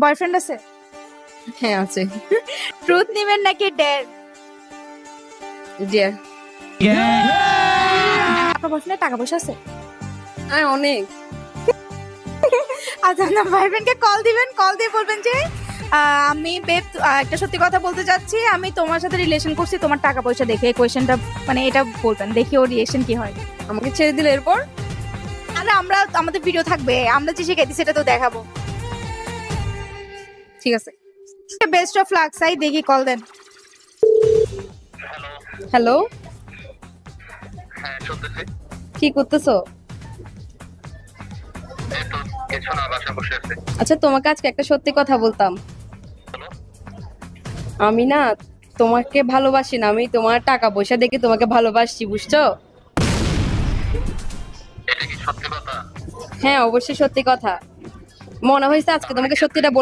Boyfriend আছে? হ্যাঁ আছে। ট্রুথ নিবেন নাকি ডেয়ার? ডিয়ার। আপনার বয়ফ্রেন্ডের টাকা পয়সা আছে? আর অনেক। আচ্ছা, আপনার বয়ফ্রেন্ডকে কল দিবেন, কল দিয়ে বলবেন যে আমি বেব একটা সত্যি কথা বলতে চাচ্ছি, আমি তোমার সাথে রিলেশন করছি তোমার টাকা পয়সা দেখে। এই কোয়েশ্চেনটা মানে এটা বলবেন, দেখি ওর রিয়েকশন কি হয়। আমাকে ছেড়ে দিলে এরপর? আরে আমরা আমাদের ভিডিও থাকবে, আমরা যে শিখাইছি সেটা তো দেখাবো। ঠিক আছে। বেস্ট অফ লাক সাই, দেখি কল দেন। হ্যালো, হ্যাঁ শুনতেছি। কি করতেছো? এই তো কিছু না, বাসা বসে আছি। আচ্ছা, তোমাকে আজকে একটা সত্যি কথা বলতাম। বলো। আমি না তোমাকে ভালোবাসি না, আমি তোমার টাকা পয়সা দেখে তোমাকে ভালোবাসছি, বুঝছো? এটা কি সত্যি কথা? হ্যাঁ অবশ্যই সত্যি কথা। মনে হয়েছে আজকে তোমাকে সত্যিটা বলে